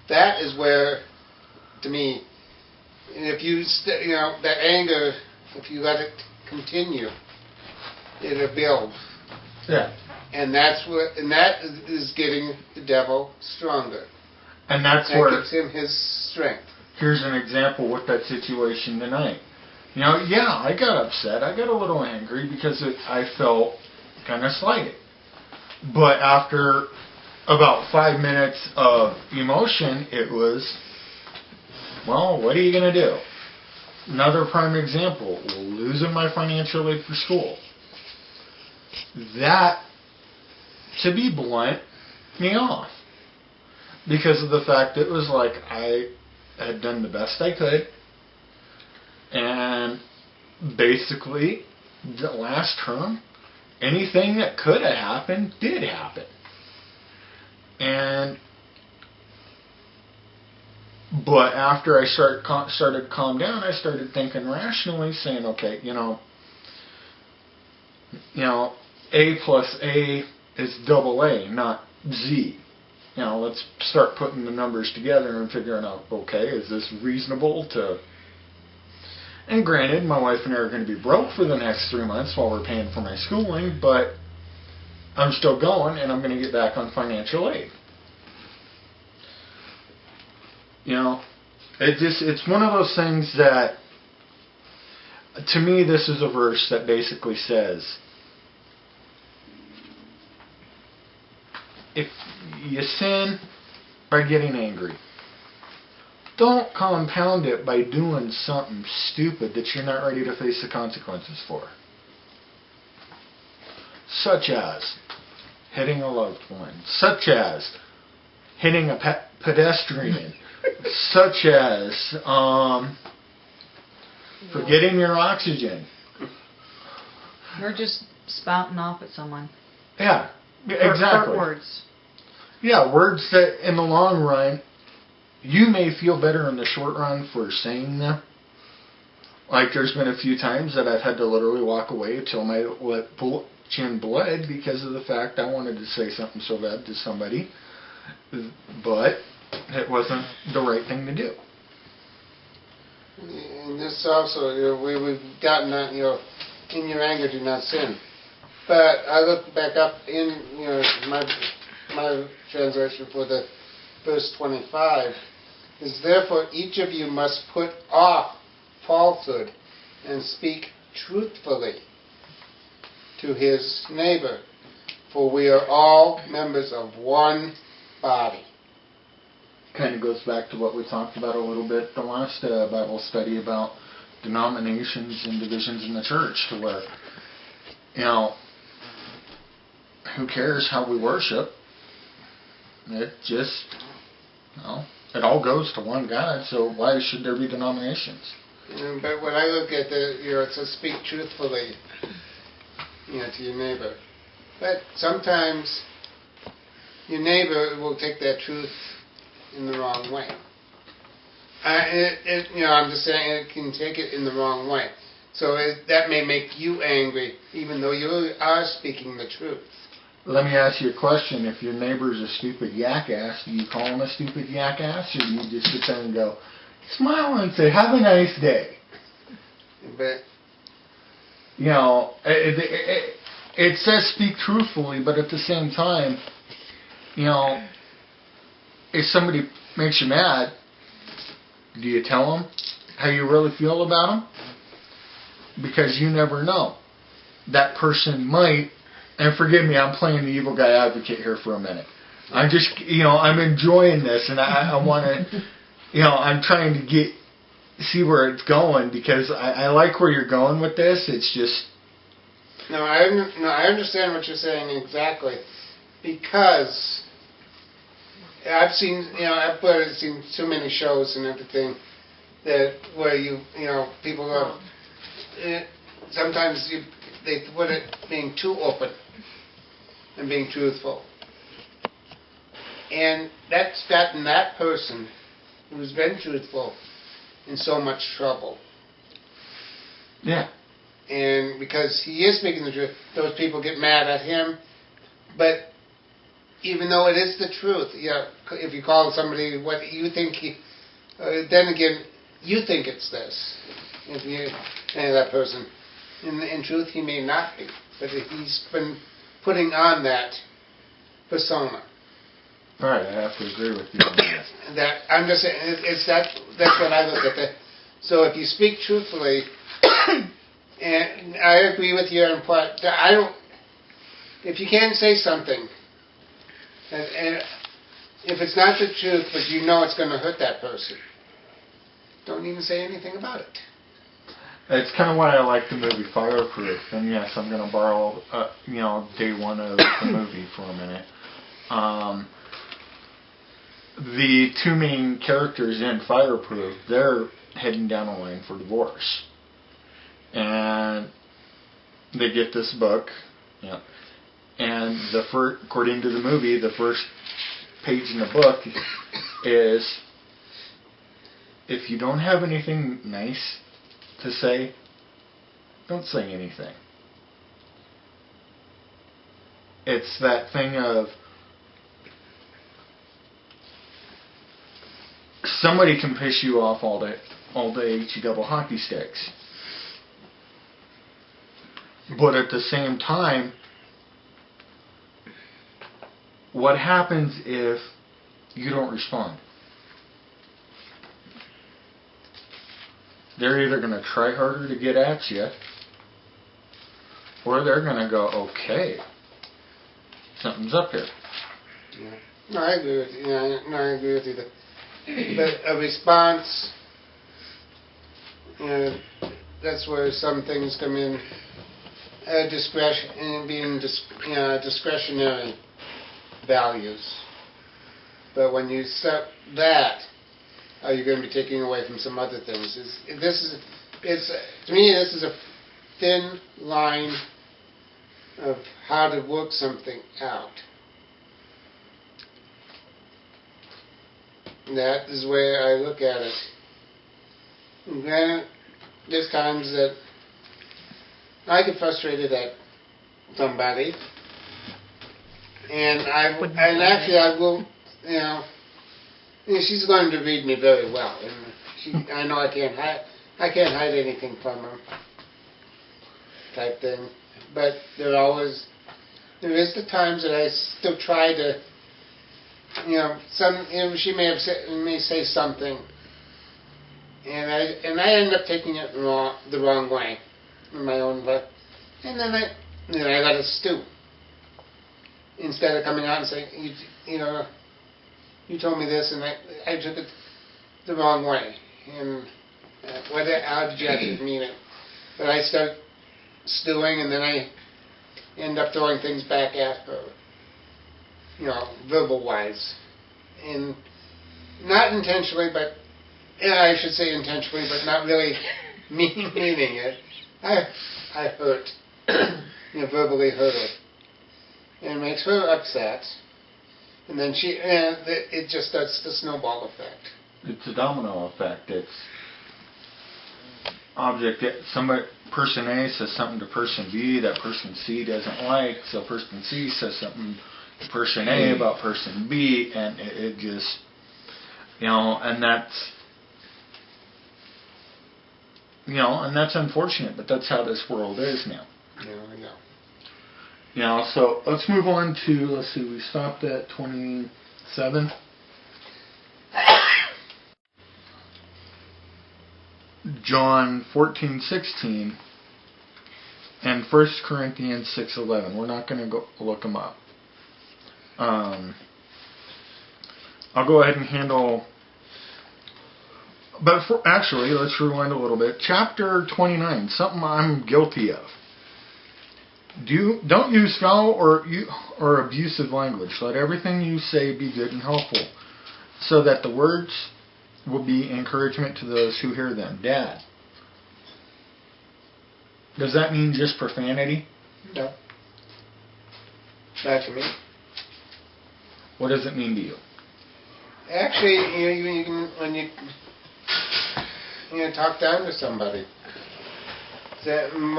that is where, to me, if you, that anger, if you let it continue, it'll build. Yeah. And that is getting the devil stronger. And that gives him his strength. Here's an example with that situation tonight. Yeah, I got upset. I got a little angry because I felt kind of slighted. But after about 5 minutes of emotion, it was, well, what are you going to do? Another prime example, losing my financial aid for school. That, to be blunt, me off. Because of the fact it was like I had done the best I could. And basically, the last term, anything that could have happened did happen. But after I started to calm down, I started thinking rationally, saying, okay, A plus A is double A, not Z. Let's start putting the numbers together and figuring out, okay, is this reasonable to... And granted, my wife and I are going to be broke for the next 3 months while we're paying for my schooling, but I'm still going and I'm going to get back on financial aid. It's one of those things that, to me, this is a verse that basically says, if you sin by getting angry, don't compound it by doing something stupid that you're not ready to face the consequences for. Such as hitting a loved one. Such as hitting a pedestrian. Such as forgetting your oxygen. You're just spouting off at someone. Yeah, exactly. Words. Yeah, words that in the long run, you may feel better in the short run for saying them. Like there's been a few times that I've had to literally walk away until my chin bled because of the fact I wanted to say something so bad to somebody. But it wasn't the right thing to do. And this also, we've gotten that, in your anger do not sin. But I look back up in, my translation for the verse 25 is, therefore each of you must put off falsehood and speak truthfully to his neighbor, for we are all members of one body. Kind of goes back to what we talked about a little bit the last Bible study about denominations and divisions in the church, to where, who cares how we worship? It just, it all goes to one God, so why should there be denominations? But when I look at it says speak truthfully, to your neighbor. But sometimes your neighbor will take that truth in the wrong way. I'm just saying it can take it in the wrong way. So that may make you angry, even though you are speaking the truth. Let me ask you a question. If your neighbor's a stupid yak-ass, do you call him a stupid yak-ass, or do you just sit there and go, smile and say, have a nice day? But it says speak truthfully, but at the same time, if somebody makes you mad, do you tell them how you really feel about them? Because you never know. That person might, and forgive me, I'm playing the evil guy advocate here for a minute. I'm just, I'm enjoying this, and I want to, I'm trying to see where it's going, because I like where you're going with this. It's just... I understand what you're saying exactly, because I've seen so many shows and everything that where people are sometimes they put it being too open and being truthful, and that's gotten that person who's been truthful in so much trouble. Yeah. And because he is speaking the truth, those people get mad at him. But even though it is the truth, if you call somebody what you think, then again, you think it's this. If you that person, in truth, he may not be, but he's been putting on that persona. All right, I have to agree with you on that. That I'm just saying, that's what I look at. So if you speak truthfully, and I agree with you on part, I don't. If you can't say something, and if it's not the truth, but you know it's going to hurt that person, don't even say anything about it. It's kind of why I like the movie Fireproof. And yes, I'm going to borrow, day one of the movie for a minute. The two main characters in Fireproof, they're heading down a line for divorce. And they get this book. Yeah. And according to the movie, the first page in the book is, if you don't have anything nice to say, don't say anything. It's that thing of somebody can piss you off all day HE hockey sticks. But at the same time, what happens if you don't respond? They're either going to try harder to get at you, or they're going to go, okay, something's up here. Yeah. No, I agree with you. I agree with you. But a response, that's where some things come in. Discretion and being discretionary values. But when you set that, are you going to be taking away from some other things? To me, this is a thin line of how to work something out. That is where I look at it. And granted, there's times that I get frustrated at somebody, and I will, she's going to read me very well, and I know I can't hide anything from her, type thing. But there is the times that I still try to, she may say something, and I end up taking it the wrong way in my own way, and then I let it stew instead of coming out and saying, you told me this, and I took it the wrong way, and how did you actually mean it? But I start stewing, and then I end up throwing things back at her, verbal-wise, and not intentionally, but I should say intentionally, but not really meaning it. I hurt, verbally hurt her, and it makes her upset. And then it just starts the snowball effect. It's a domino effect. It's person A says something to person B that person C doesn't like, so person C says something to person A about person B, and it just, and that's, and that's unfortunate, but that's how this world is now. Yeah, I know. So let's move on to, we stopped at 27. John 14:16 and 1 Corinthians 6:11. We're not going to go look them up. I'll go ahead and handle. But actually, let's rewind a little bit. Chapter 29, something I'm guilty of. Don't use foul or abusive language. Let everything you say be good and helpful, so that the words will be encouragement to those who hear them. Dad, does that mean just profanity? No. Not to me. What does it mean to you? Actually, you can, when you talk down to somebody,